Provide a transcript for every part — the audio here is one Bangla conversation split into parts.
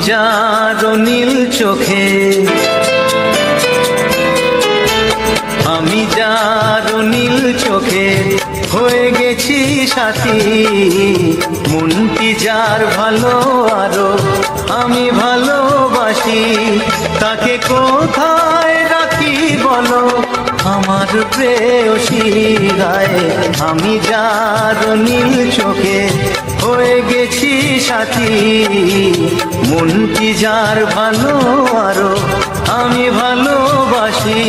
যার নীল চোখে, আমি যার নীল চোখে হয়ে গেছি সাথী। মনটি যার ভালো আরো আমি ভালোবাসি, তাকে কোথায় রাখি বলো আমার প্রেয়সী গায়ে। আমি যার নীল চোখে হয়ে গেছি সাথী, মনটি যার ভালো আরো আমি ভালোবাসি।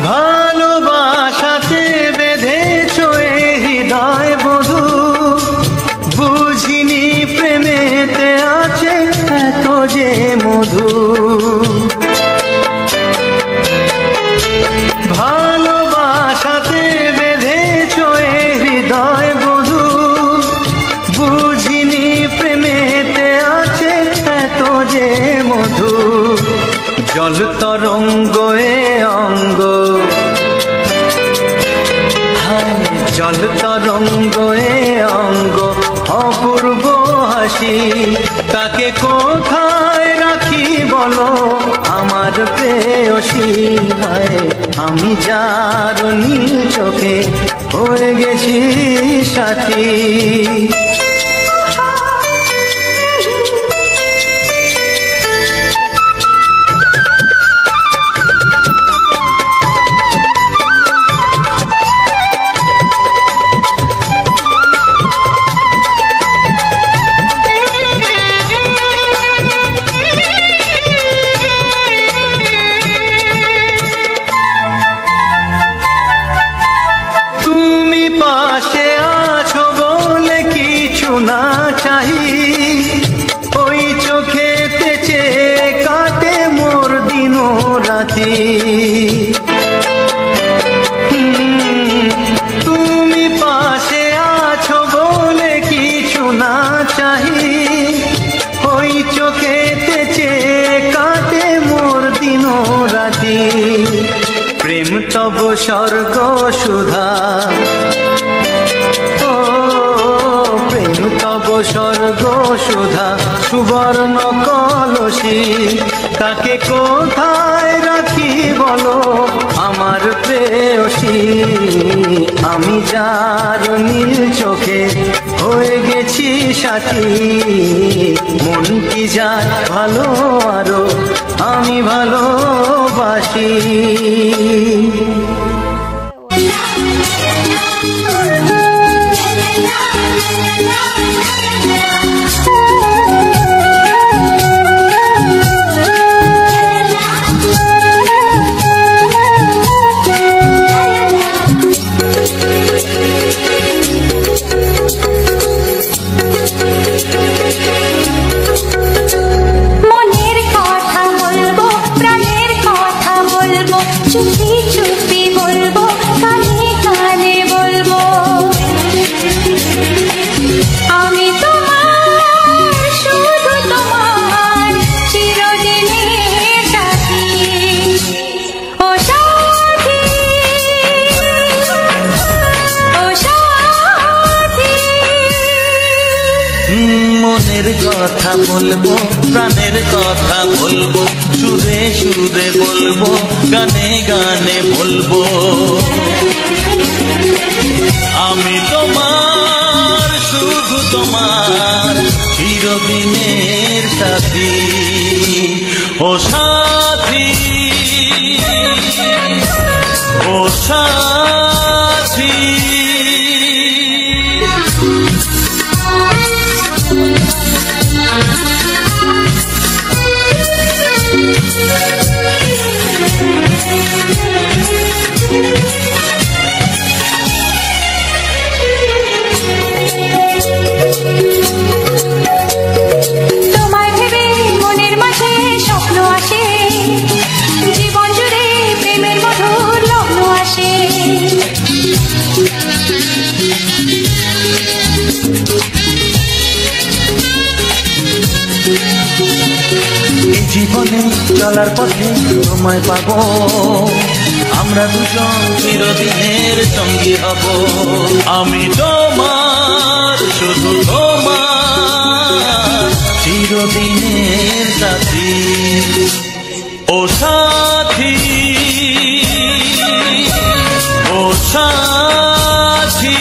ভালোবাসাতে বেঁধেছ হৃদয় বধু, বুঝিনি প্রেমেতে আছে এত যে মধু। ভালোবাসাতে বেঁধেছ হৃদয় বধু, বুঝিনি প্রেমেতে আছে এত যে মধু। জল তরঙ্গ এ অঙ্গ, জল তরঙ্গ এ অঙ্গ অপূর্ব হাসি, তাকে কোথায় রাখি বলো আমার প্রেয়সী গায়ে। আমি যার নীল চোখে হয়ে গেছি সাথী। পাশে আছো বলে কিছু না চাই, ওই চোখেতে চেয়ে কাটে মোর দিন রাতি। তুমি পাশে আছো বলে কিছু না চাই, ওই চোখেতে চেয়ে কাটে মোর দিন রাতি। প্রেম তব স্বর্গ সুধা, প্রেম তব স্বর্গ সুধা সুবর্ণ কলসী, তাকে কোথায় রাখি বলো আমার প্রেয়সী। আমি যার নীল চোখে হয়ে গেছি সাথী, মনটি যার ভালো আরো আমি ভালোবাসি। মনের কথা বলবো, প্রাণের কথা বলবো, চুপি চুপি বলবো, কানে কানে বলবো। আমি তোমার, শুধু তোমার, চিরদিনের সাথী। ও সাথী, ও সাথী। মনের কথা বলবো, প্রাণের কথা বলবো, সুরে সুরে বলবো, গানে গানে বলবো। আমি তোমার, শুধু তোমার, চিরদিনের সাথী। ও সাথী, ও সাথী। পথে চলার পথে তোমায় পাবো, আমরা দুজন চিরদিনের সঙ্গী হব। আমি তোমার, শুধু তোমার, চিরদিনের সাথী। ও সাথী, ও সাথী।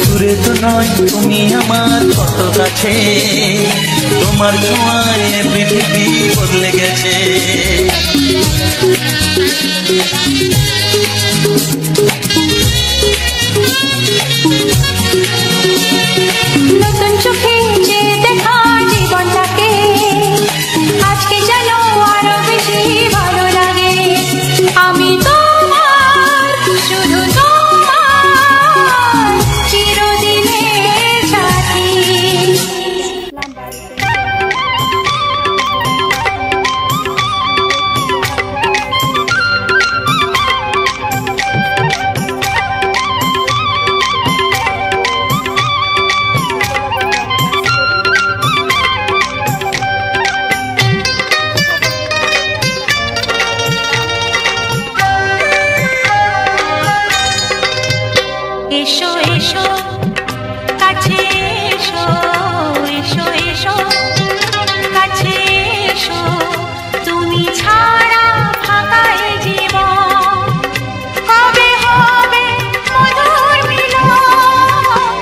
দূরে তো নয় তুমি আমার কত কাছে, তোমার ছোঁয়ায় পৃথিবী বদলে গেছে। নতুন চোখে যে দেখা জীবনটাকে আজকে যেন আরো বেশি ভালো লাগে। আমি তোমার, শুধু তোমার, চিরদিনের সাথী। এসো এসো কাছে এসো, এসো এসো কাছে এসো, তুমি ছাড়া ফাঁকা এই জীবন, কবে হবে মধুর মিলন,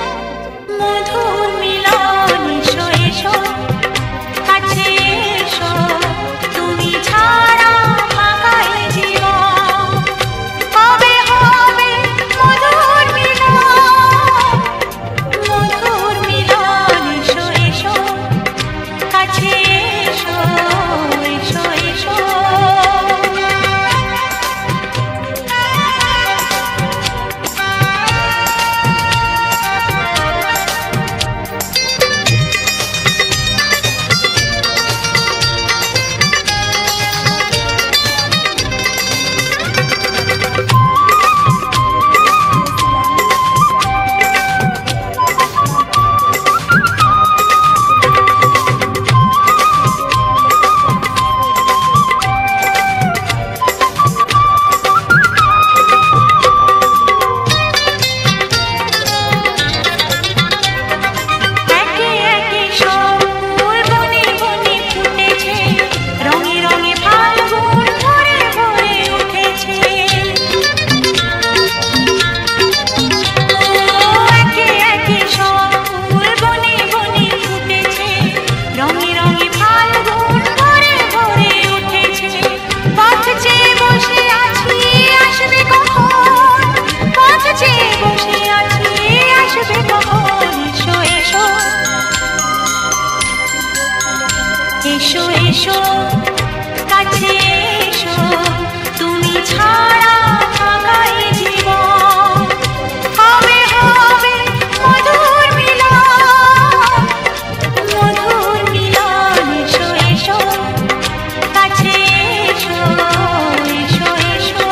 মধুর মিলন। এসো এসো কাছে এসো, তুমি ছাড়া ফাঁকা এই জীবন, কবে হবে মধুর মিলন, মধুর মিলন। এসো এসো কাছে এসো, এসো এসো। একে একে সব ফুল বনে বনে ফুটেছে, রঙে রঙে ফাল্গুন ভরে ভরে উঠেছে। একে একে সব ফুল বনে বনে ফুটেছে, রঙে রঙে ফাল্গুন ভরে ভরে উঠেছে। পথ চেয়ে বসে আছি, আসবে কখন, পথ চেয়ে বসে আছি, আসবে কখন। এসো এসো, এসো এসো কাছে এসো, তুমি ছাড়া ফাঁকা এই জীবন, কবে হবে মধুর মিলন, মধুর মিলন। এসো এসো কাছে এসো, এসো এসো।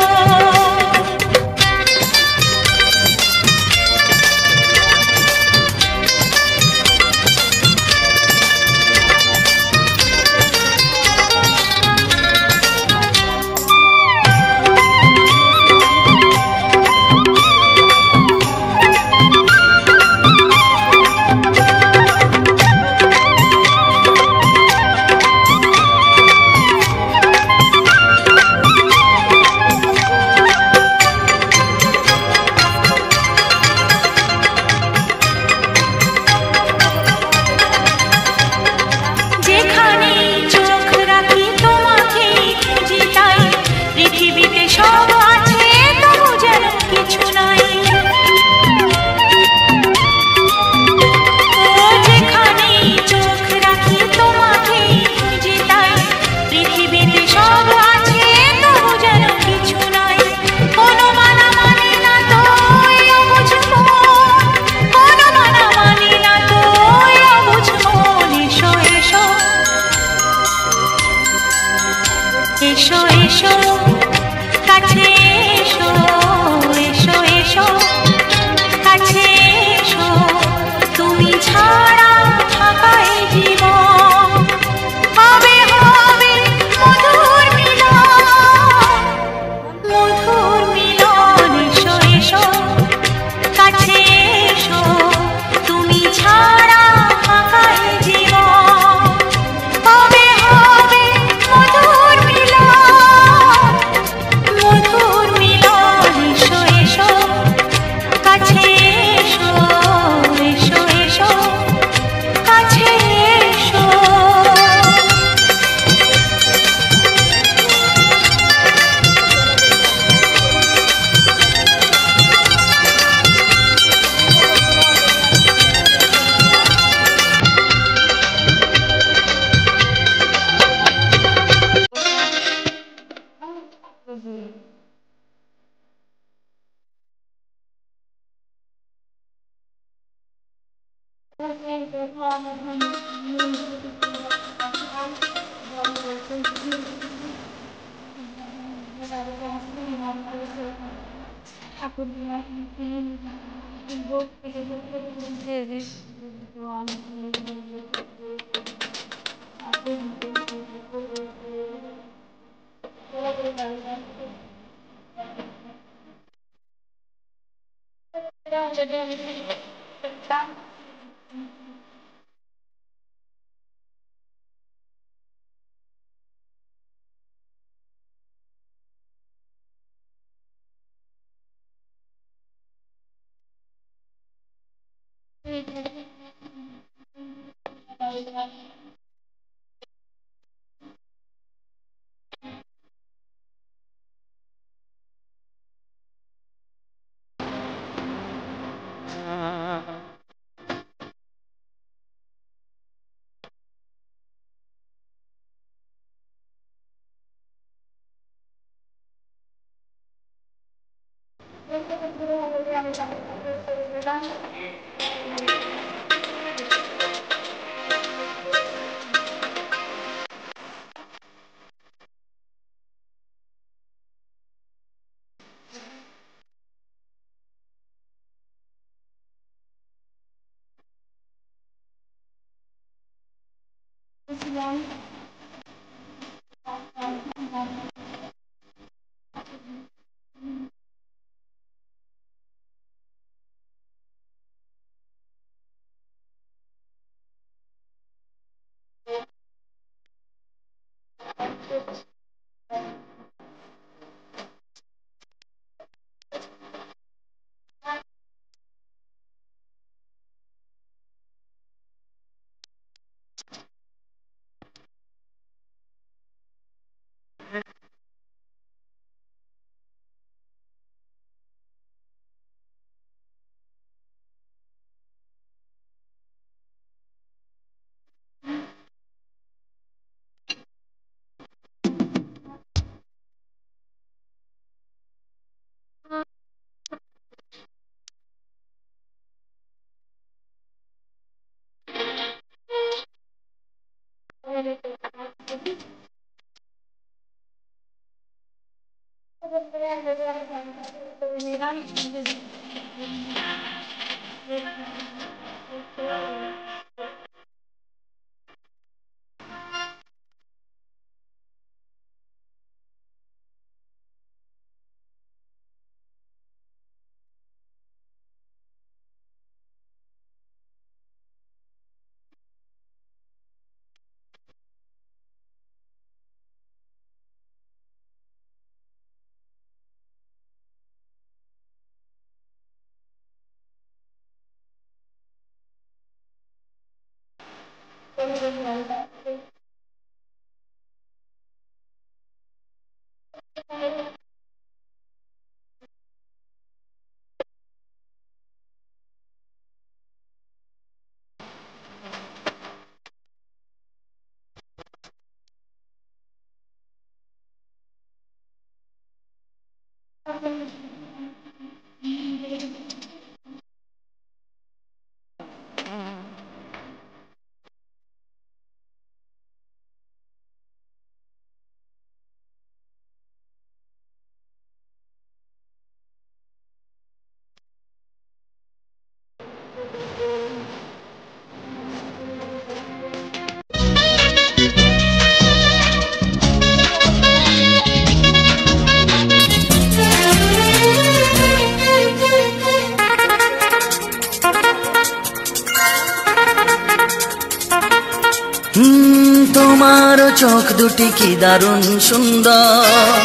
তোমার চোখ দুটি কি দারুণ সুন্দর,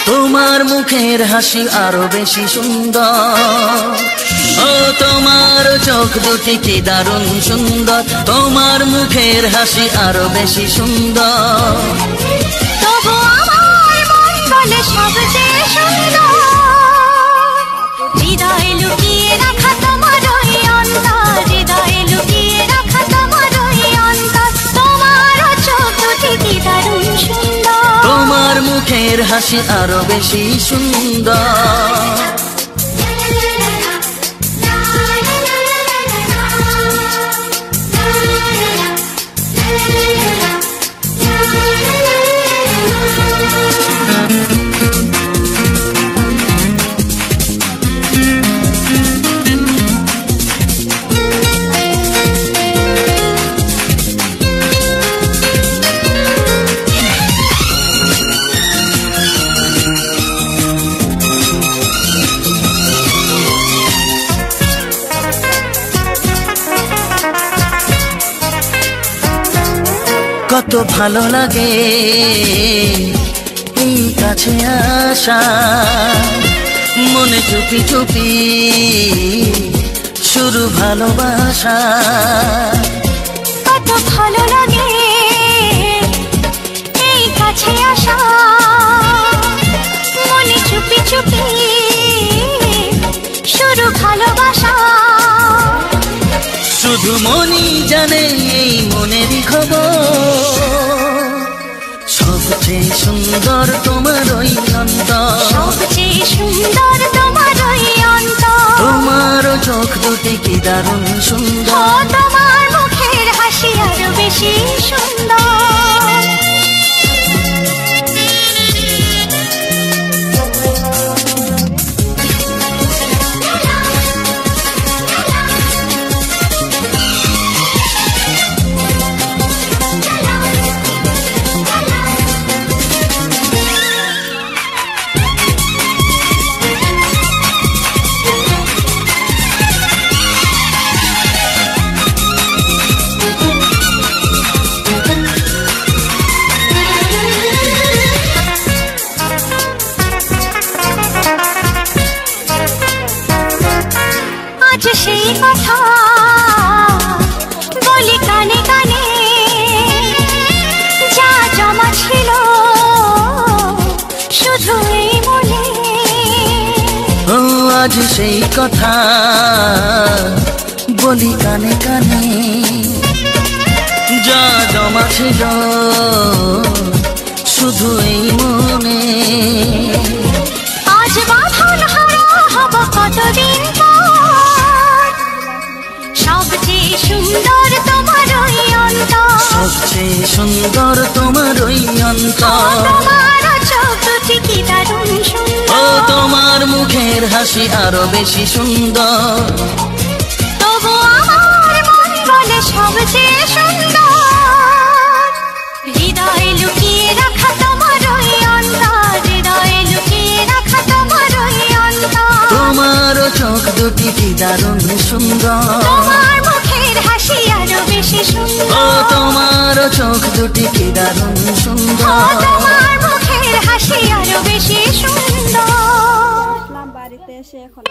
তোমার মুখের হাসি আরো বেশি সুন্দর। ও তোমার চোখ দুটি কি দারুণ সুন্দর, তোমার মুখের হাসি আরো বেশি সুন্দর। তবু আমার মন বলে সবচেয়ে সুন্দর, হৃদয়ে লুকিয়ে রাখা তোমার ওই অন্তর, হৃদয়ে লুকিয়ে রাখা তোমার ওই অন্তর। তোমার চোখ দুটি কি দারুণ সুন্দর, তোমার মুখের হাসি আরো বেশি সুন্দর। কত ভালো লাগে এই কাছে আসা, মনে চুপি চুপি শুরু ভালোবাসা। কত ভালো লাগে এই কাছে আসা, মনে চুপি চুপি শুরু ভালোবাসা। শুধু মনই জানে এই মনেরই খবর, সবচেয়ে সুন্দর তোমার ওই অন্তর, সবচেয়ে সুন্দর তোমার ওই অন্তর। তোমার চোখ দুটি কি দারুণ সুন্দর, তোমার মুখের হাসি আরো বেশি সুন্দর। আজ সেই কথা বলি কানে কানে, যা জমা ছিল শুধু এই মনে। ও আজ সেই কথা বলি কানে কানে, যা জমা ছিল শুধু এই মনে। আজ বাঁধন হারা হব কতদিন পর, সবচেয়ে সুন্দর তোমার ওই অন্তর, সবচেয়ে সুন্দর তোমার ওই অন্তর। তোমার চোখ দুটি কি দারুণ ও সুন্দর, তোমার মুখের হাসি আরো বেশি সুন্দর। তবু আমার মন বলে সবচেয়ে সুন্দর। হৃদয়ে লুকিয়ে রাখা তোমার ওই অন্তর, হৃদয়ে লুকিয়ে রাখা তোমার ওই অন্তর। তোমার চোখ দুটি কি দারুণ সুন্দর, তোমার মুখের হাসি আরো বেশি ও সুন্দর। তোমার চোখ দুটি কি দারুণ সুন্দর। তোমার মুখের হাসি আরো বেশি সুন্দর। বাড়িতে এসে এখন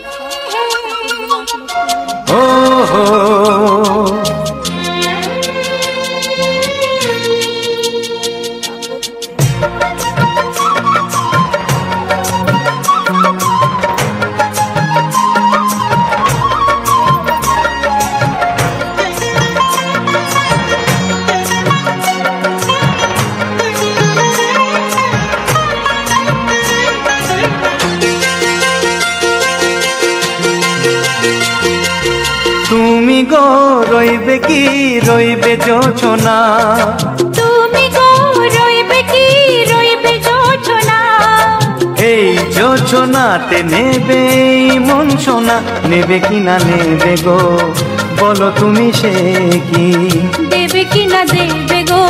ও হো তুমি গো রইবে কি রইবে যোছনা, তুমি গো রইবে কি রইবে যোছনা, এই যোছনাতে নেবে এই মন সোনা, নেবে কি না নেবে গো বলো তুমি সে কি, দেবে কি না দেবে গো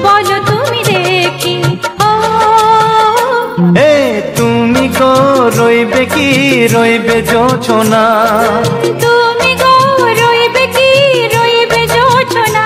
বলো তুমি দেখি। ও এ তুমি গো রইবে কি রইবে যোছনা, তুমি গো রইবে কি রইবে যোছনা।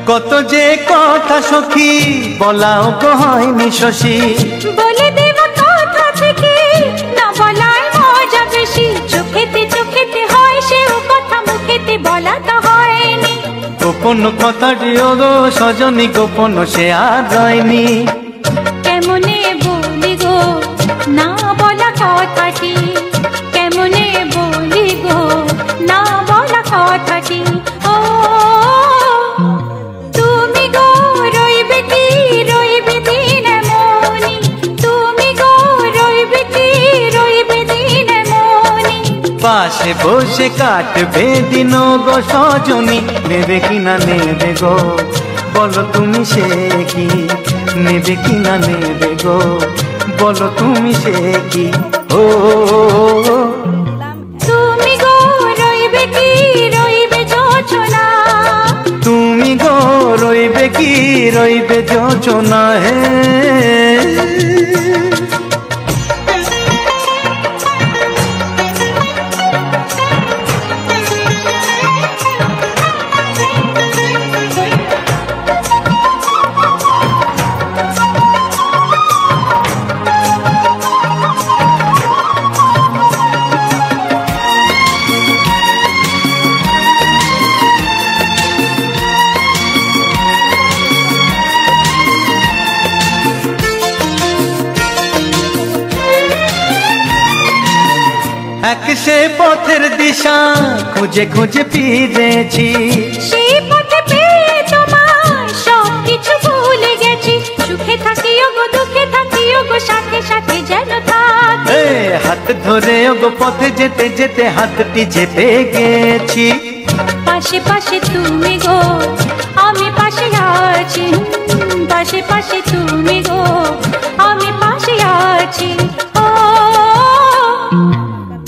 কত যে কথা সখী বলাও তো হয়নি শশী, বলে দেব কথা থেকে না বলার মজা বেশি। চোখেতে চোখেতে হয় সেও কথা, মুখেতে বলা তো হয়নি। গোপন কথাটি গো সজনী গোপন সে আর রয়নি, কেমনে বলি গো না বলা কথাটি, কেমনে বলি গো না বলা কথাটি। ও তুমি গো রইবে কি রইবে দিন মনি, তুমি গো রইবে কি রইবে দিন মনি। পাশে বসে কাটবে দিন গো সজনী, নেবে কি না নেবে গো বলো তুমি সে কি, নেবে কি না নেবে গো, বলো তুমি সে কি। ও দিলাম তুমি গো রইবে কি রইবে যোচনা, তুমি গো রইবে কি রইবে যোচনা হে। এক সে পথের দিশা খুঁজে খুঁজে ফিরেছি, সেই পথে পেয়ে তোমার সব কিছু ভুলে গেছি। সুখে থাকিও গো দুঃখে থাকিও গো সাথে সাথে যেন থাক। এ হাত ধরে ওগো পথে যেতে যেতে হাতটি চেপে গেছি। পাশে পাশে তুমি গো আমি পাশে আছি, পাশে পাশে তুমি গো আমি পাশে আছি। ও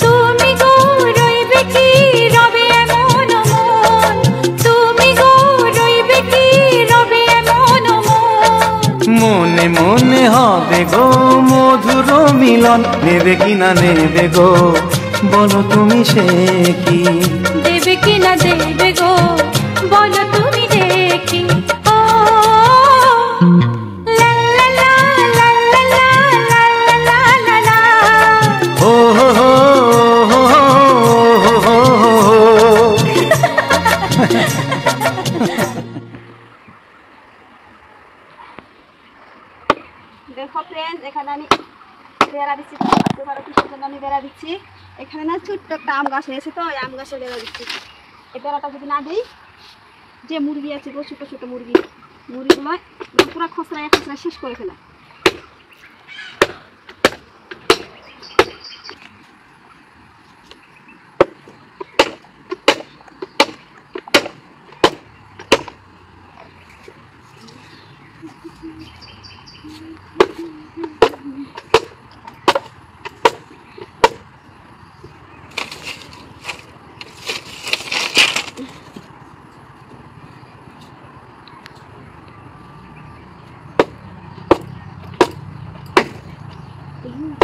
তুমি গো রইবে কি রবে এমন মন, তুমি গো রইবে কি রবে এমন মন। মনে মনে হবে গো মধুর মিলন, নেবে কি না নেবে গো, বলো তুমি সে কি। দেবে কি না দেবে গো, বলো তুমি দেখি। ও লা লা লা লা লা লা লা লা লা। ও হো হো হো হো হো হো। দেখো ফ্রেন্ডস, এখানে আমি বেড়া দিচ্ছি, আমি বেড়া দিচ্ছি। এখানে না ছোট্ট একটা আম গাছ হয়েছে, তো ওই আম গাছে বেড়া দিচ্ছি। এই বেড়াটা যদি না দিই, যে মুরগি আছে গো ছোট ছোট মুরগি, মুরগিগুলো পুরো খসড়ায় খসড়ায় শেষ করে ফেলে।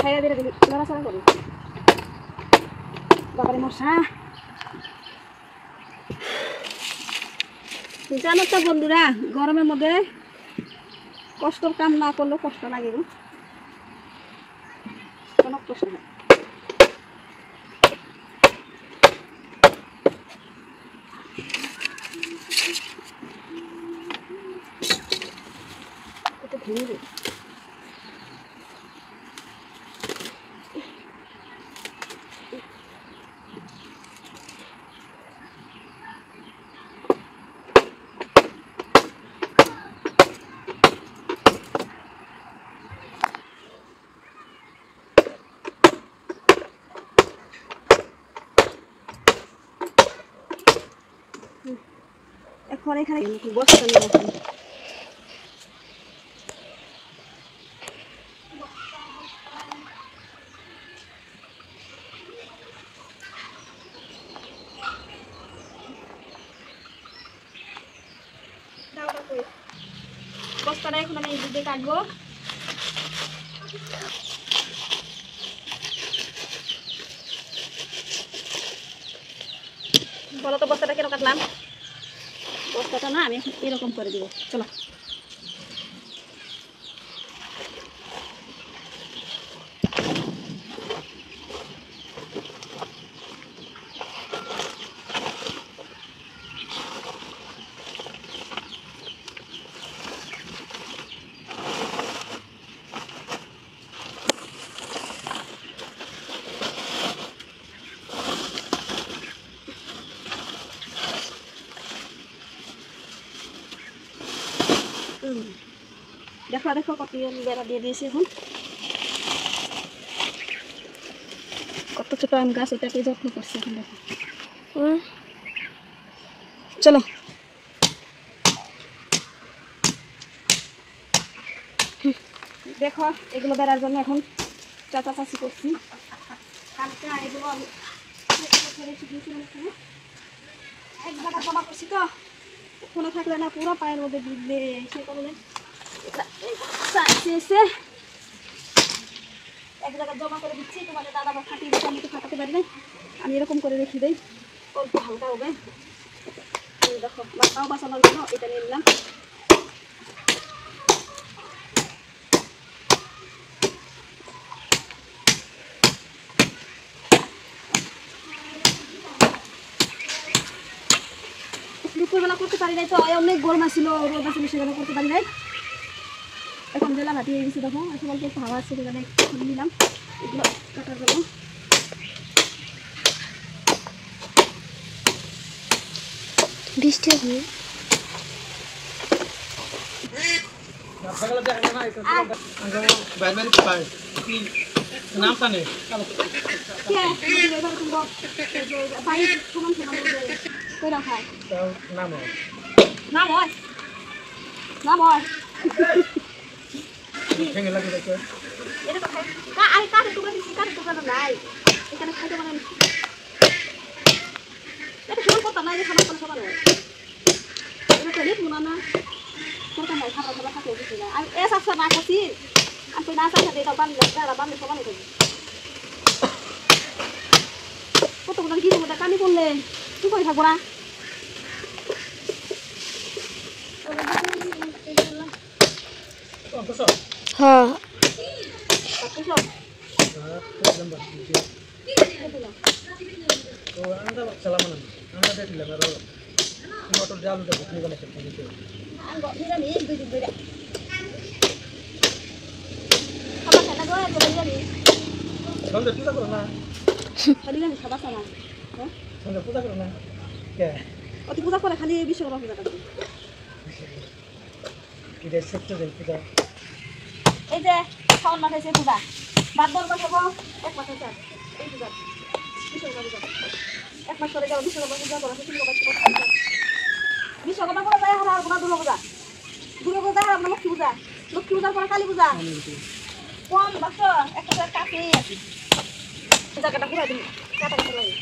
খাইয়া বেড়ে দিবি, নড়াচড়া করি। বাবারে মশা। জানো তো বন্ধুরা, গরমের মধ্যে কষ্টর কাম না করলেও কষ্ট লাগে গো, কোনো কষ্ট নেই। এটা ভেঙে দেবে। এখন এখানে বস্তা নিয়ে আসি। বস্তাটা এখন আমি দিকে কাটবো। বলো তো বস্তাটা কেন কাটলাম? বস্তাটা না আমি এখন এরকম করে দিব। চলো দেখো দেখো কত বেড়া দিয়ে দিয়েছি। এখন কত ছোট আম গাছ, এটাকে যত্ন করছি এখন দেখো। চলো দেখো এগুলো বেড়ার জন্য এখন চাচাচাচি করছি। কালকে এগুলো আমি এক জায়গা জমা করছি তো, ওখানে থাকলে না পুরো পায়ের মধ্যে ভিজবে, সে কারণে এসে এক জায়গায় জমা করে দিচ্ছি। তোমাদের দাদা বা ফাটিয়ে দিচ্ছে, আমি তো ফাটাতে পারি না, আমি এরকম করে রেখে দিই, অল্প হালকা হবে। দেখো মাথাও বাঁচানোর জন্য এটা নিয়ে নিলাম। দুপুরবেলা করতে পারি নাই তো, অনেক গরম আসছিল, রোদ আসছিল, সেখানে করতে পারি নাই। এখন বেলা ভাটি হয়ে গেছে, দেখো এখন অল্প একটু হাওয়া আছে, সেখানে নিলাম এগুলো কাটার জন্য। বৃষ্টি হবে কতগুলো কি কানি করলে কি করে থাকবো না। হ্যাঁ পূজা করে খালি বিশ্বকর্মা পূজাটা এই যে শাওন মাসে সে পূজা বাদ দরকার হবো এক মাস আছে এই পূজা বিশ্বকর্মা পূজা এক মাস করে যাবো বিশ্বকর্মা পূজা করা বিশ্বকর্মা পূজা যায় আর আপনার দুর্গা পূজা যায় আপনার লক্ষ্মী পূজার পরে কালী পূজা কম বাস একটা কাছেই আছে জায়গাটা ঘুরাই দিন কাটা কাটা লাগে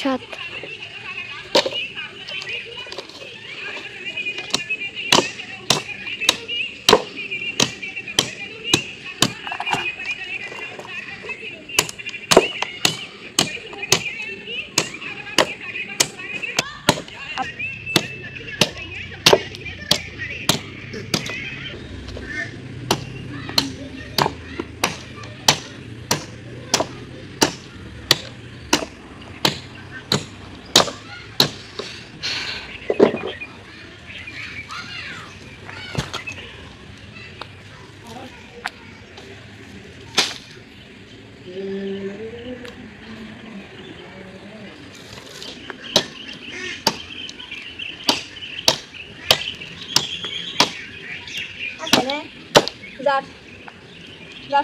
সাত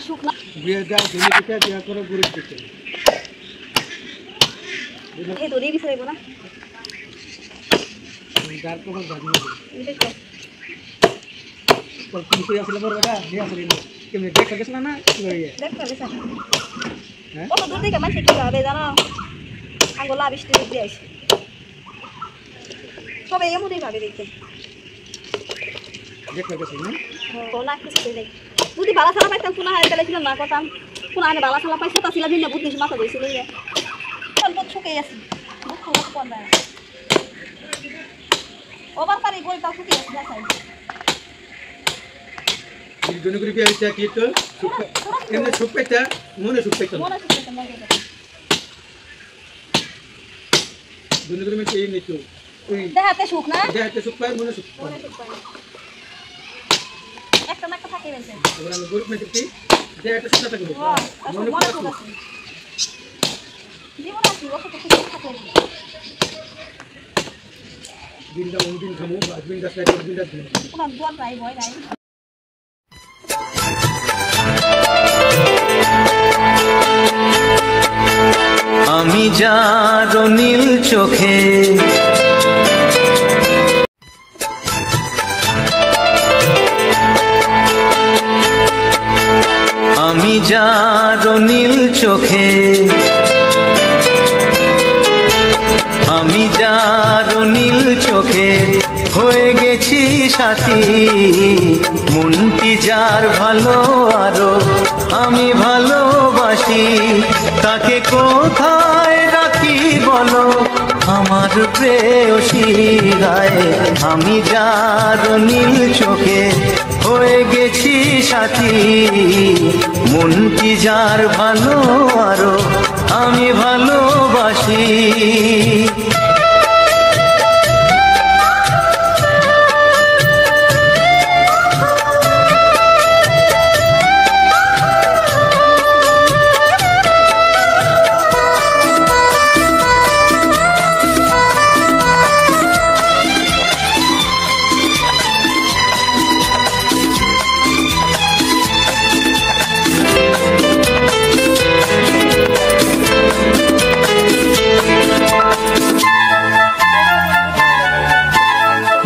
শুকনা না কত দূর থেকে মানুষ কি হবে জানো আঙ্গুলা বৃষ্টি দিয়ে আসে সবাই এমনই ভাবে দেখতে যদি বালা ছাড়া পাইতাম পুনা হারে গেলে ছিলাম না করতাম পুনা আনে বালা ছাড়া পাইছে তা ছিল ভিন্ন বুদ্ধি মাথা দিয়েছিল শুকিয়ে আছে ওবার পারি বই তাও শুকিয়ে আছে দেখাই দেখাতে সুখ না একটা না একটা থাকে বেঁচে জীবন আছে ওকে থাকে আমি যার নীল চোখে চোখে, আমি যার নীল চোখে হয়ে গেছি সাথী। মনটি যার ভালো আরো আমি ভালোবাসি, তাকে কোথায় রাখি বলো আমার প্রেয়সী গায়ে। আমি যার নীল চোখে হয়ে গেছি সাথী, মনটি যার ভালো আরো আমি ভালোবাসি।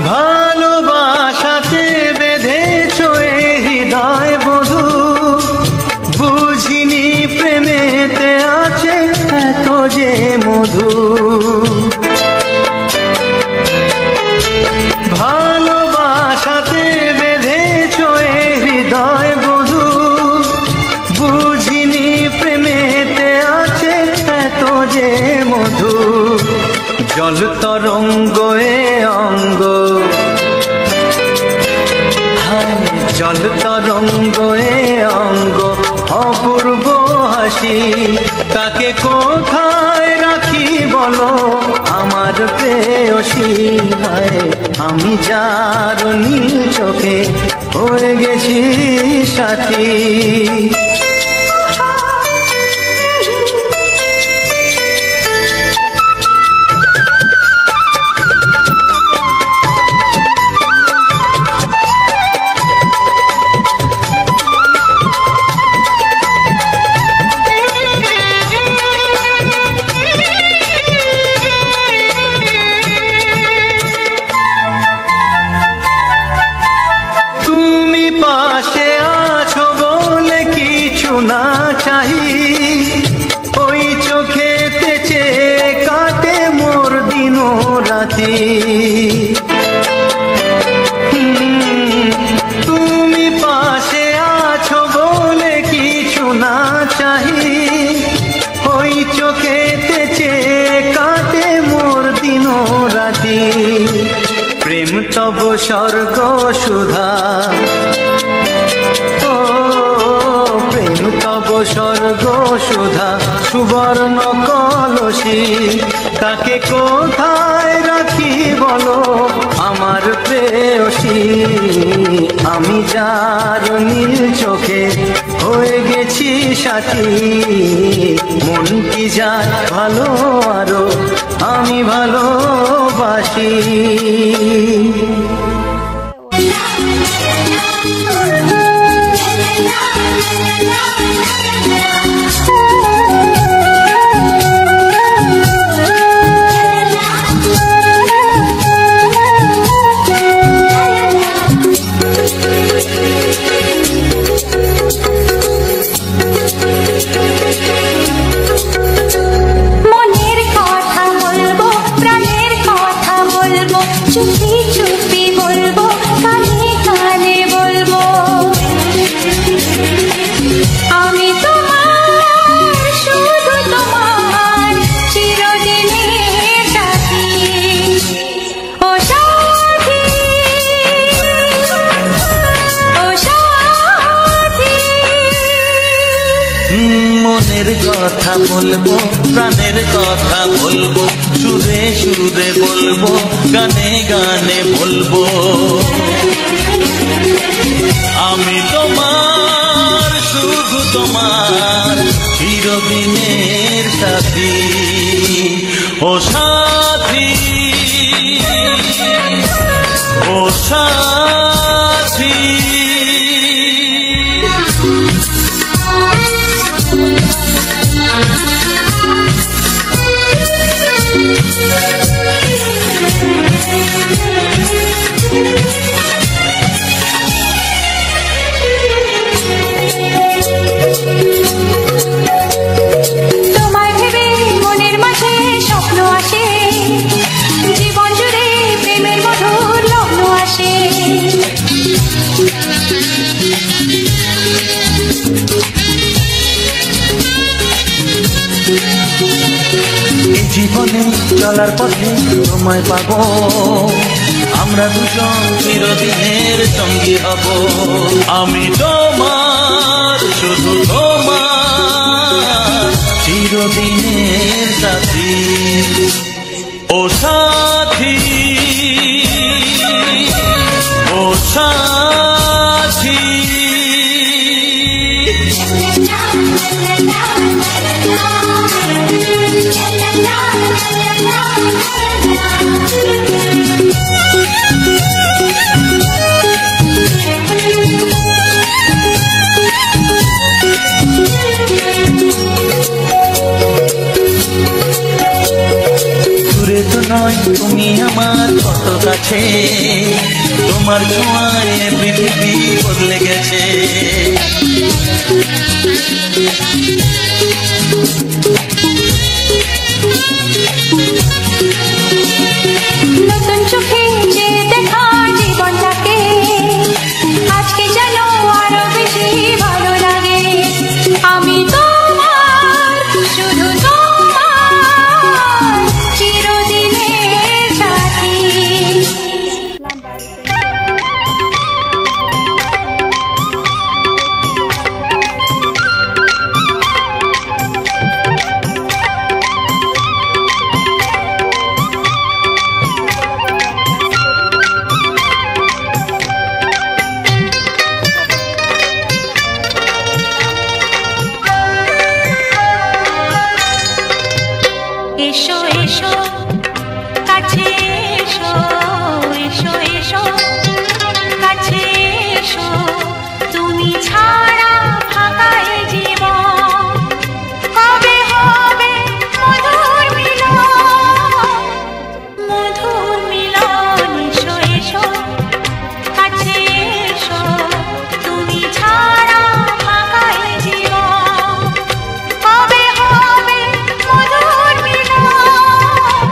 ভালোবাসাতে বেঁধেছ এ হৃদয় বধূ, বুঝিনি প্রেমেতে আছে এত যে মধু। ভালোবাসাতে বেঁধেছ এ হৃদয় বধূ, বুঝিনি প্রেমেতে আছে এত যে মধু। জল তরঙ্গ এ অঙ্গ, জল তরঙ্গ এ অঙ্গ অপূর্ব হাসি, তাকে কোথায় রাখি বলো আমার প্রেয়সী গায়ে। আমি যার নীল চোখে হয়ে গেছি সাথী। পাশে আছো বলে কিছু না চাই, ওই চোখেতে চেয়ে কাটে মোর দিন রাতি। তুমি পাশে আছো বলে কিছু না চাই, ওই চোখেতে চেয়ে কাটে মোর দিন রাতি। প্রেম তব স্বর্গ সুধা, প্রেম তব স্বর্গ সুধা সুবর্ণ কলসী, তাকে কোথায় রাখি বলো আমার প্রেয়সী। আমি যার নীল চোখে হয়ে গেছি সাথী, মন কি যায় ভালো আরো আমি ভালোবাসি। চুপি চুপি বলবো, কানে কানে বলবো, আমি তোমার শুধু তোমার চিরদিনের সাথী। ও সাথী, ও সাথী। মনের কথা বলবো, প্রাণের কথা বলবো, সুরে সুরে বলবো, গানে গানে বলবো। আমি তোমার শুধু তোমার চিরদিনের সাথী। ও সাথী, ও সাথী। জীবনে চলার পথে তোমায় পাবো, আমরা দুজন চিরদিনের সঙ্গী হব। আমি তোমার, শুধু তোমার, চিরদিনের সাথী। ও সাথী, ও সাথী। দূরে তো নয় তুমি আমার কত কাছে, তোমার ছোঁয়ায় পৃথিবী বদলে গেছে। নতুন চোখে যে দেখা জীবনটাকে আজকে যেন আরো বেশি ভালো লাগে। আমি তোমার, শুধু তোমার, চিরদিনের সাথী। এসো এসো কাছে এসো, এসো এসো কাছে এসো, তুমি ছাড়া ফাঁকা এই জীবন, কবে হবে মধুর মিলন, মধুর মিলন। এসো এসো কাছে এসো, তুমি ছাড়া ফাঁকা এই জীবন, কবে হবে মধুর মিলন।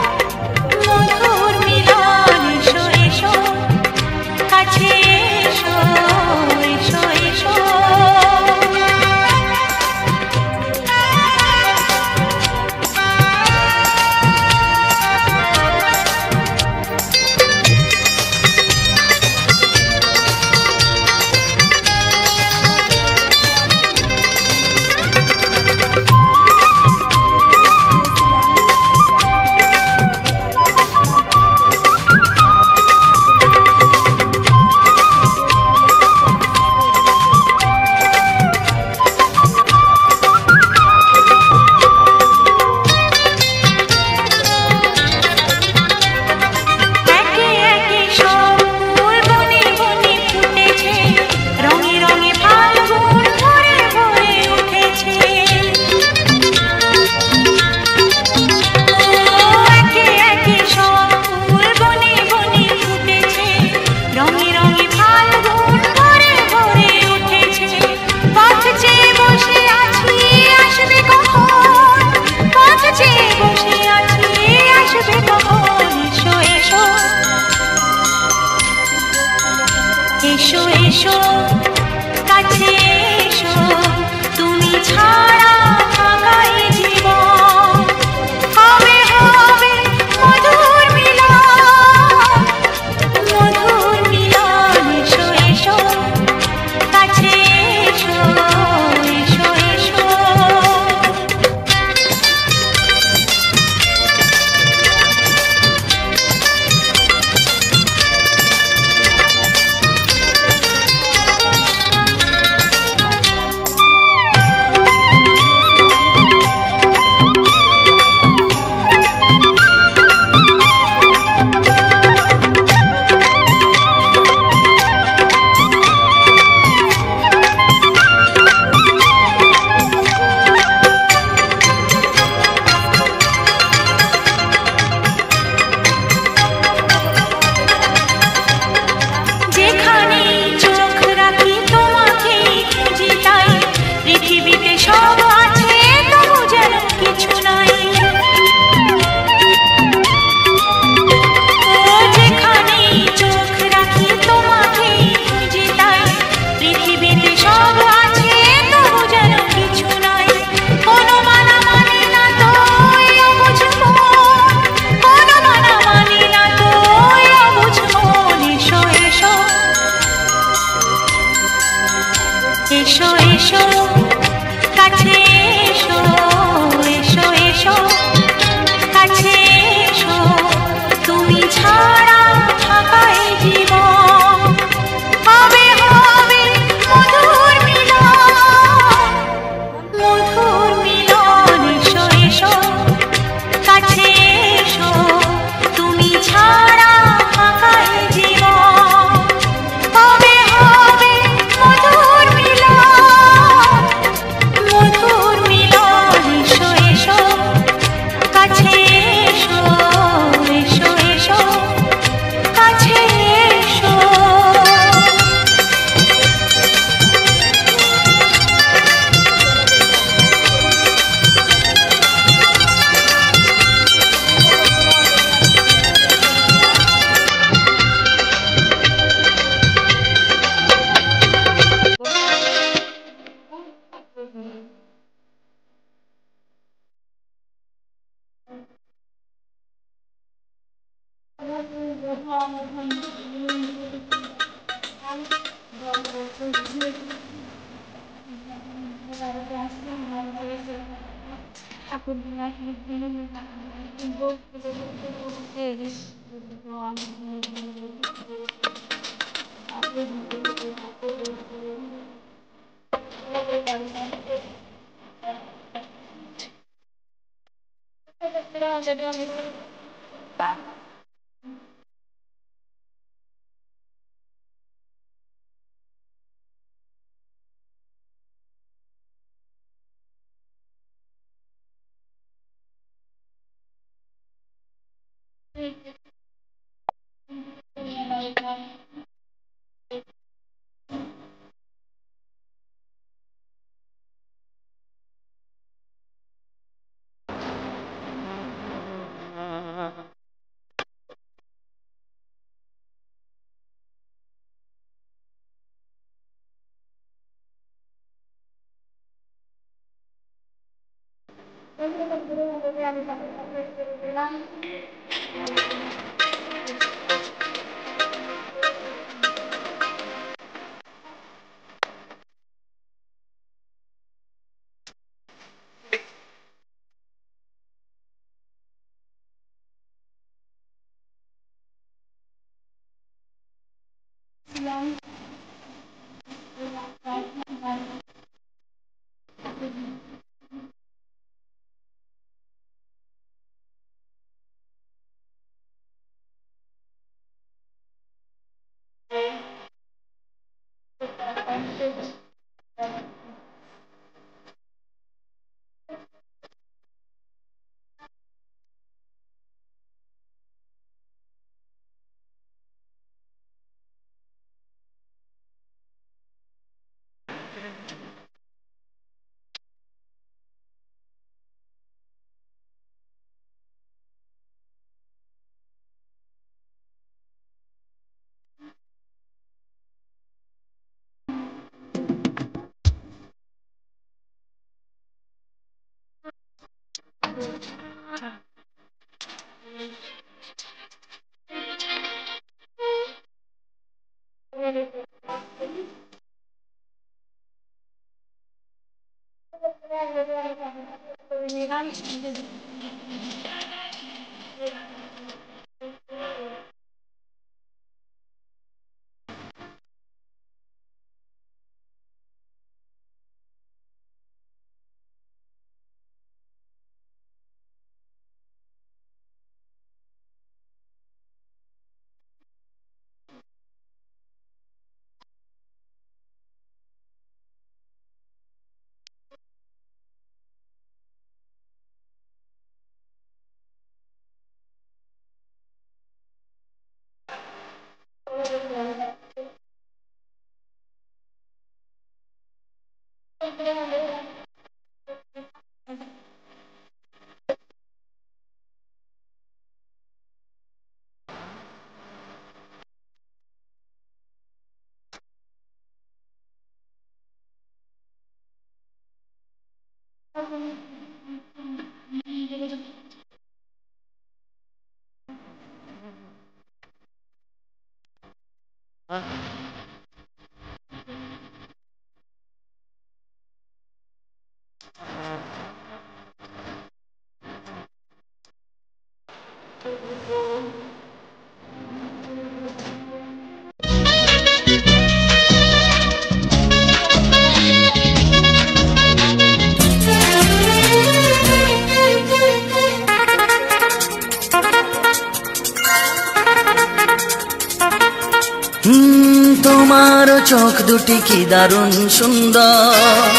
তোমার চোখ দুটি কি দারুণ সুন্দর,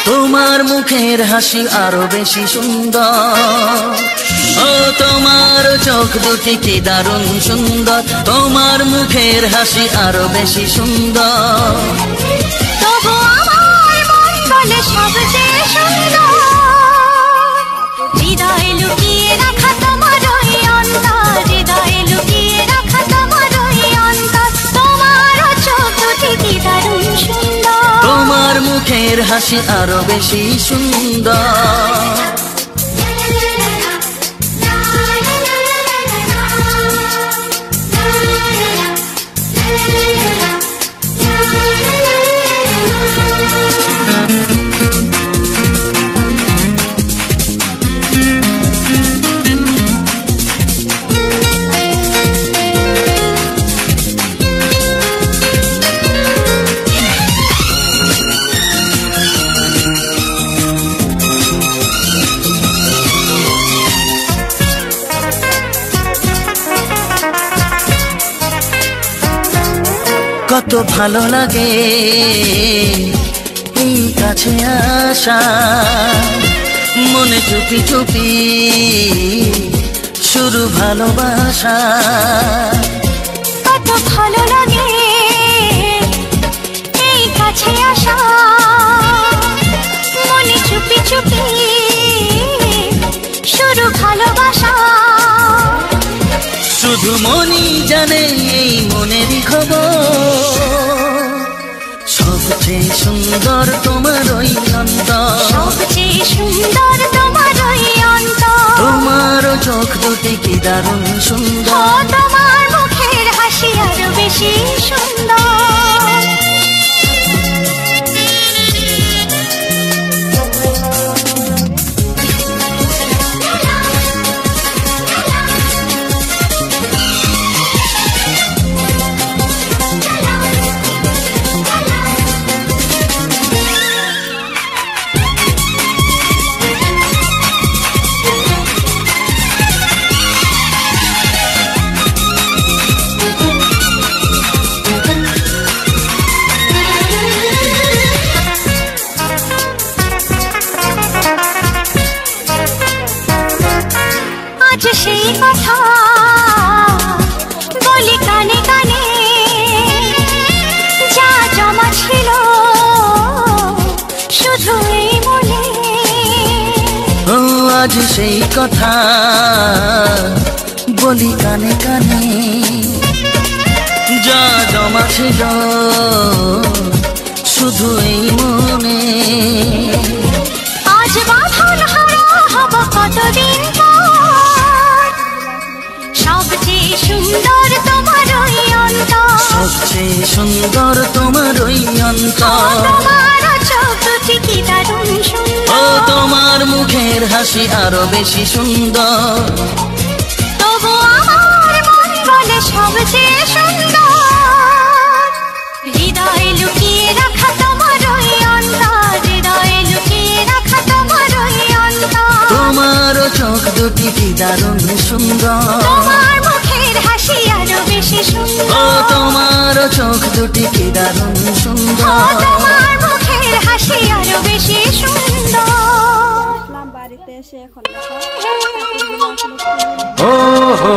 তোমার মুখের হাসি আরো বেশি সুন্দর। ও তোমার চোখ দুটি কি দারুণ সুন্দর, তোমার মুখের হাসি আরো বেশি সুন্দর। তবু আমার মন বলে সবচেয়ে সুন্দর, হৃদয়ে লুকিয়ে রাখা তোমার ওই অন্তর, হৃদয়ে লুকিয়ে রাখা তোমার ওই অন্তর। তোমার চোখ দুটি কি দারুণ সুন্দর, তোমার মুখের হাসি আরো বেশি সুন্দর। কত ভালো লাগে এই কাছে আসা, মনে চুপি চুপি শুরু ভালোবাসা। কত ভালো লাগে এই কাছে আসা, মনে চুপি চুপি শুরু ভালোবাসা। শুধু মনই জানে এই মনেরই খবর, সবচেয়ে সুন্দর তোমার ওই অন্তর, সবচেয়ে সুন্দর তোমার ওই অন্তর। তোমার চোখ দুটি কি দারুণ ও সুন্দর, তোমার মুখের হাসি আরো বেশি সুন্দর। আজ সেই কথা বলি কানে কানে, যা জমা ছিল শুধু এই মনে। ও আজ সেই কথা বলি কানে কানে, যা জমা ছিল শুধু এই মনে। আজ বাঁধন হারা হব কতদিন পর, সবচেয়ে সুন্দর তোমার ওই অন্তর, সবচেয়ে সুন্দর তোমার ওই অন্তর, তোমার চোখ দুটি কি দারুণ ও সুন্দর। তোমার মুখের হাসি আরো বেশি সুন্দর, তবু আমার মন বলে সবচেয়ে সুন্দর। হৃদয়ে লুকিয়ে রাখা তোমার ওই অন্তর, হৃদয়ে লুকিয়ে রাখা তোমার ওই অন্তর। তোমার চোখ দুটি কি দারুণ সুন্দর, তোমার মুখের হাসি আরো বেশি ও সুন্দর। তোমার চোখ দুটি কি দারুণ ও সুন্দর। তোমার মুখের হাসি আরো বেশি সুন্দর। আসলাম বাড়িতে এসে এখন ও হো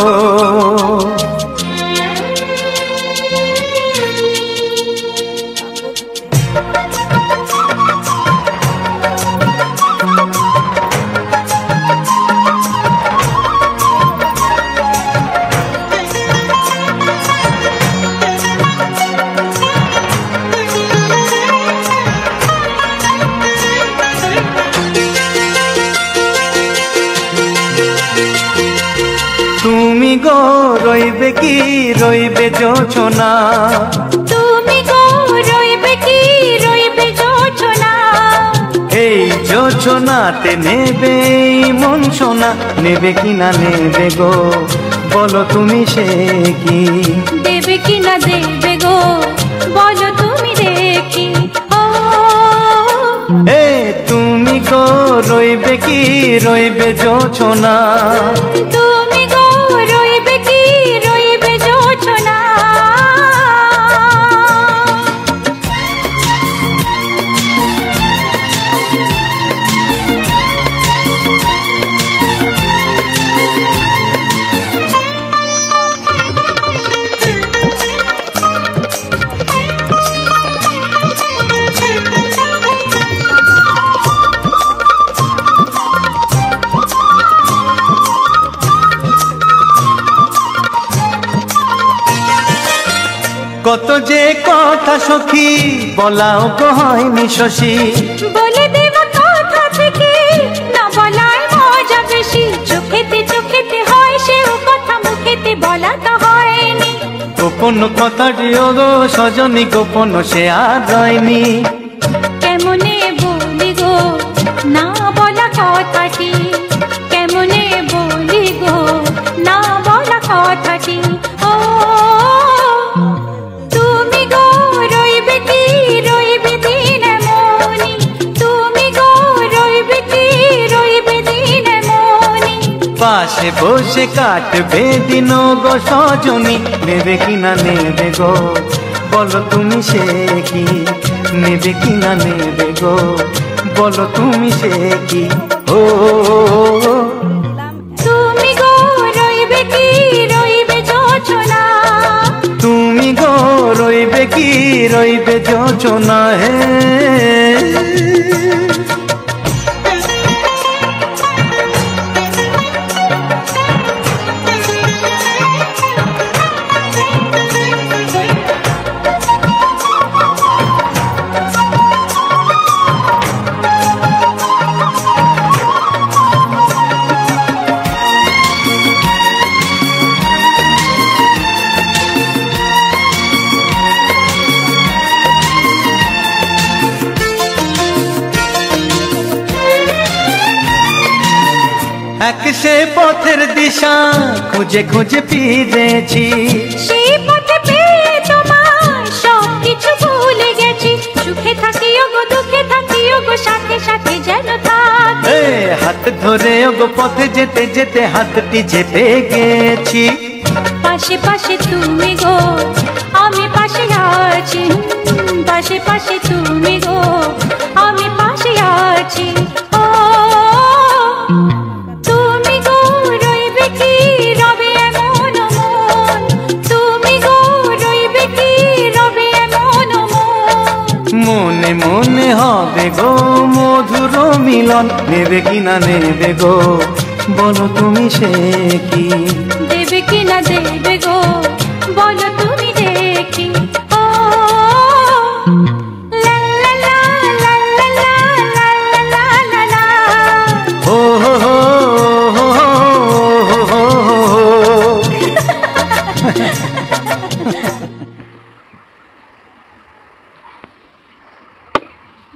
তুমি গো রইবে কি রইবে যোছনা, তুমি গো রইবে কি রইবে যোছনা, এই যোছনাতে নেবে এই মন সোনা, নেবে কি না নেবে গো বলো তুমি সে কি। দেবে কি না দেবে গো বলো তুমি দেখি। ও এ তুমি গো রইবে কি রইবে যোছনা, তুমি গো রইবে কি রইবে যোছনা। কত যে কথা সখী বলাও তো হয়নি শশী, বলে দেব কথা থেকে না বলার মজা বেশি। চোখেতে চোখেতে হয় সেও কথা, মুখেতে বলা তো হয়নি। গোপন কথাটি গো সজনী গোপন সে আর রয়নি। কেমনে বলি গো না বলা কথাটি, কেমনে বলি গো না বলা কথাটি। ও তুমি গো রইবে কি রইবে দিন মনি, তুমি গো রইবে কি রইবে দিন মনি। পাশে বসে কাটবে দিন গো সজনী, নেবে কি না নেবে গো বলো তুমি সে কি, নেবে কি না নেবে গো, বলো তুমি সে কি। ও তুমি গো রইবে কি রইবে যোচনা, তুমি গো রইবে কি রইবে যোচনা হে। এক সে পথের দিশা খুঁজে খুঁজে ফিরেছি, সেই পথে পেয়ে তোমার সব কিছু ভুলে গেছি। সুখে থাকিও গো দুঃখে থাকিও গো সাথে সাথে যেন থাক। এ হাত ধরে ওগো পথে যেতে যেতে হাতটি চেপে গেছি। পাশে পাশে তুমি গো আমি পাশে আছি, পাশে পাশে তুমি গো আমি পাশে আছি। ও তুমি গো রইবে কি রবে এমন মন, তুমি গো রইবে কি রবে এমন মন। মনে মনে হবে গো মধুর মিলন, নেবে কি না নেবে গো, বলো তুমি সে কি। দেবে কি না দেবে গো, বলো তুমি দেখি। ও লা লা লা লা লা লা লা লা লা। ও হো হো হো হো হো হো।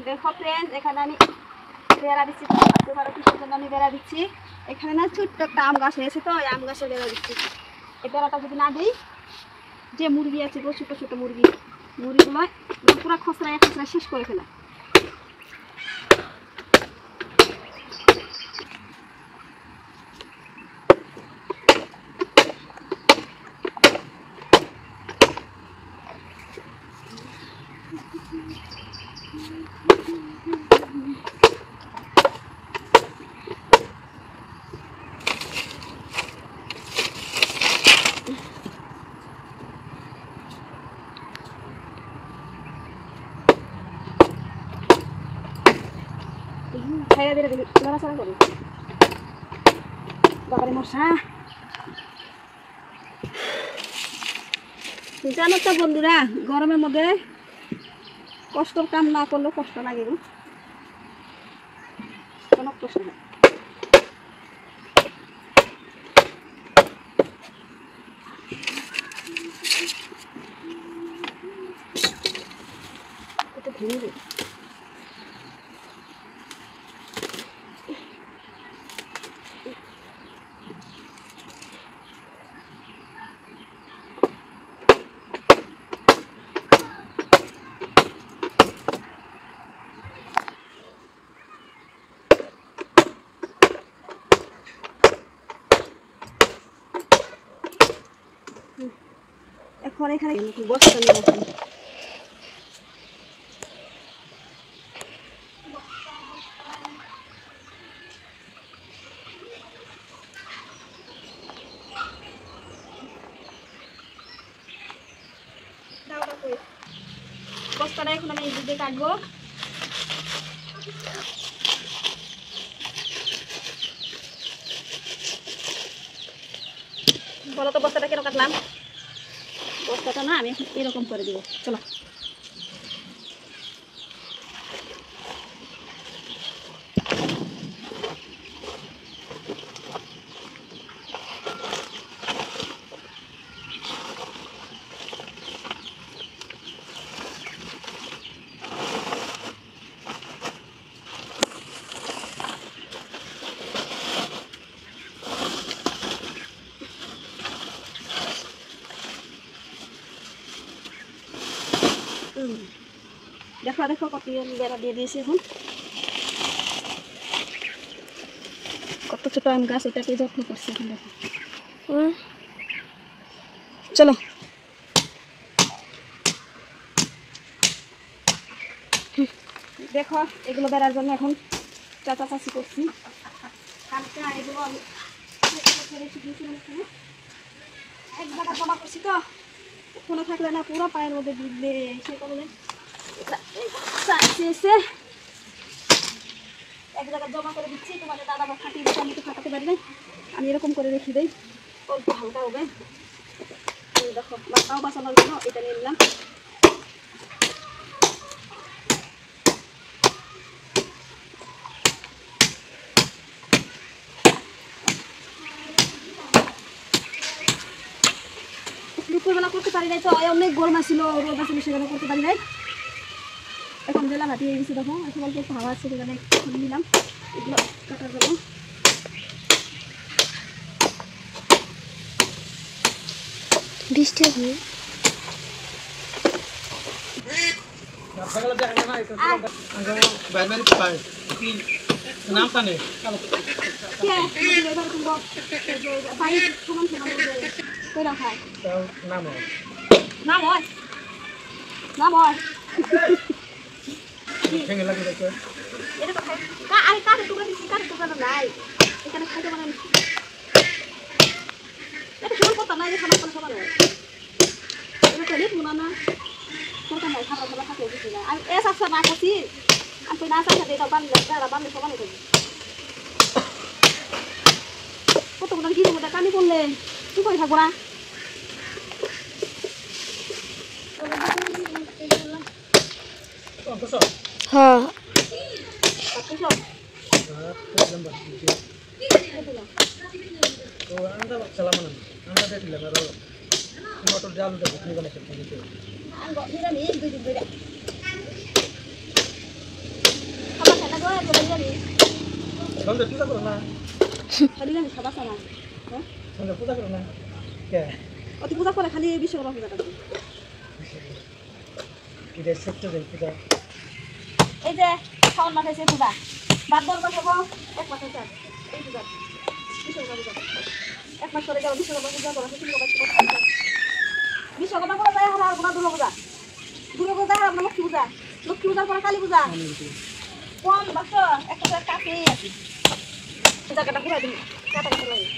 দেখো ফ্রেন্ডস, এখানে আমি বেড়া দিচ্ছি, ভাবতে পারো কিসের জন্য আমি বেড়া দিচ্ছি। এখানে না ছোট্ট একটা আম গাছ হয়েছে, তো আম গাছে বেড়া দিচ্ছি। এই বেড়াটা যদি না দিই, যে মুরগি আছে গো ছোটো ছোটো মুরগিগুলো পুরো খসড়ায় খসড়ায় শেষ করে ফেলা। খাইয়া বেড়ে দিবি, লড়াচড়া করবি। বাবারে মশা। জানো তো বন্ধুরা, গরমের মধ্যে কষ্টর কাম না করলেও কষ্ট লাগে গো, কোনো কষ্ট নেই। এটা ভেঙে দেবে। এখন এখানে বস্তা নিয়ে আসুন। বস্তাটা এখন আমি দিকে কাটবো। বলো তো বস্তাটা কেন কাটলাম? বস্তাটা না আমি এরকম করে দিব। চলো দেখো দেখো কত বেড়া দিয়ে দিয়েছি। এখন কত ছোট আম গাছ, এটাকে যত্ন করছে এখন দেখো। চলো দেখো এগুলো বেড়ার জন্য এখন চাচাচাচি করছি। কালকে এগুলো আমি এক জায়গা জমা করছি তো, ওখানে থাকলে না পুরো পায়ের মধ্যে বিঁধবে, সে কারণে এসে এক জায়গায় জমা করে দিচ্ছি। তোমাদের দাদা বা ফাটিয়ে দিচ্ছে, আমি তো ফাটাতে পারি না, আমি এরকম করে রেখে দিই, অল্প হালকা হবে। দেখো বাচ্চাও বাঁচানোর জন্য এটা নিয়ে নিলাম। দুপুরবেলা করতে পারি নাই তো, অনেক গরম আসছিল, রোদ আসছিল, সেখানে করতে পারি নাই। এখন বেলা ভাটি হয়ে গেছে, দেখো এখন অল্প একটু হাওয়া আছে, সেখানে নিলাম এগুলো কাটার জন্য। বৃষ্টি হবে কতগুলো কি দেবো কানি করলে কি করে থাকবো না। হ্যাঁ পূজা করে খালি বিশ্বকর্মা পূজাটা এই যে শাওন মাসে সে পূজা বাদ বলবো সব এক মাস আছে এই পূজা বিশ্বকর্মা পূজা এক মাস করে যাবো বিশ্বকর্মা পূজা করা বিশ্বকর্মা পূজা যায় আর আপনার দুর্গা পূজা আপনার লক্ষ্মী পূজার পরে কালী পূজা কম বাস একটা কাছেই আছে জায়গাটা ঘুরে দিন কাটা কাটা লাগে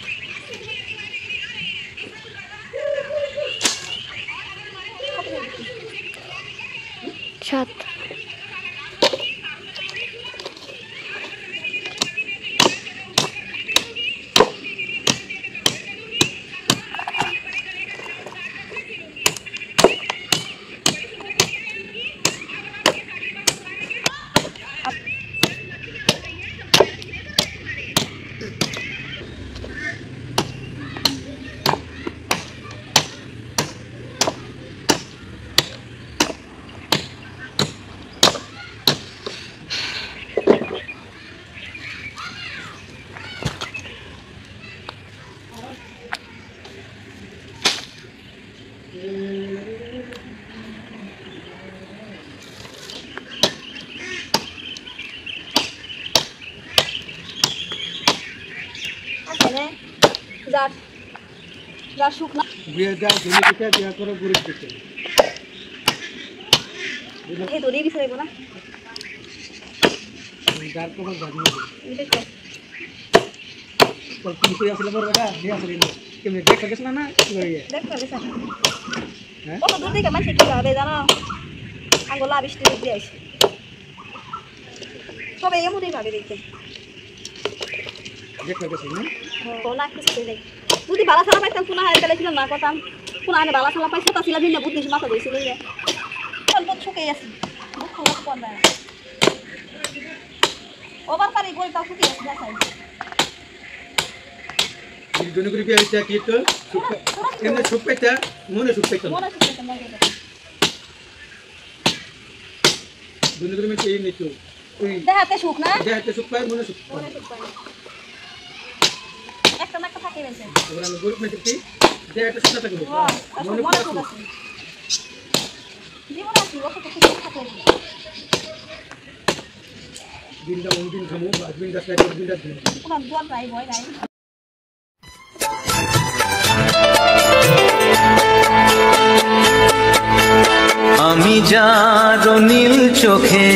সাত যার শুকনা বিয়ে দেয় জমি থেকে বিয়ে করে গরিব দিতে এই দড়ি বিছাই না যার কোনো জানি না কোন কি আসলে বড় বেটা নিয়ে আসলে না কেমনে দেখ গেছ না কি করিয়ে দেখ পাবে স্যার হ্যাঁ কত দূর থেকে মাসে কি হবে জানো আঙ্গুলা বৃষ্টি দিয়ে আসে সবে এমনই ভাবে দেখতে দেখ গেছ না কোনা কিছু দেখ যদি বালা ছালা পাইতাম কোনা হাতে লেছিলাম না করতাম কোনা আনে বালা ছালা পাইছো তা ছিলাম না বুদ্ধি মাথা দিয়েছিল রে অল্প শুকিয়ে আছে বুক খোলা কোন না ওবার কারি বলতাও শুকিয়ে আছে দেখাই এই জন্য করে বিয়ে হইছে কি তো এমনি সুখ পাইতা মনে সুখ পাইতা মনে শুকিয়ে মনে জন্য করে মেয়ে এই নিতো ওই দেখাতে সুখ না দেখাতে সুখ পায় মনে সুখ পায় একটা না একটা থাকে বেশি এবার আমি গরিব মেয়ে দেখি দেখাতে সুখ থাকে মনে মনে সুখ আছে জীবন আছে ওকে তো সুখ থাকে দিনটা দিন খামু দিন গাছ দিনটা দিন কোন দুয়ার নাই ভয় নাই আমি যার নীল চোখে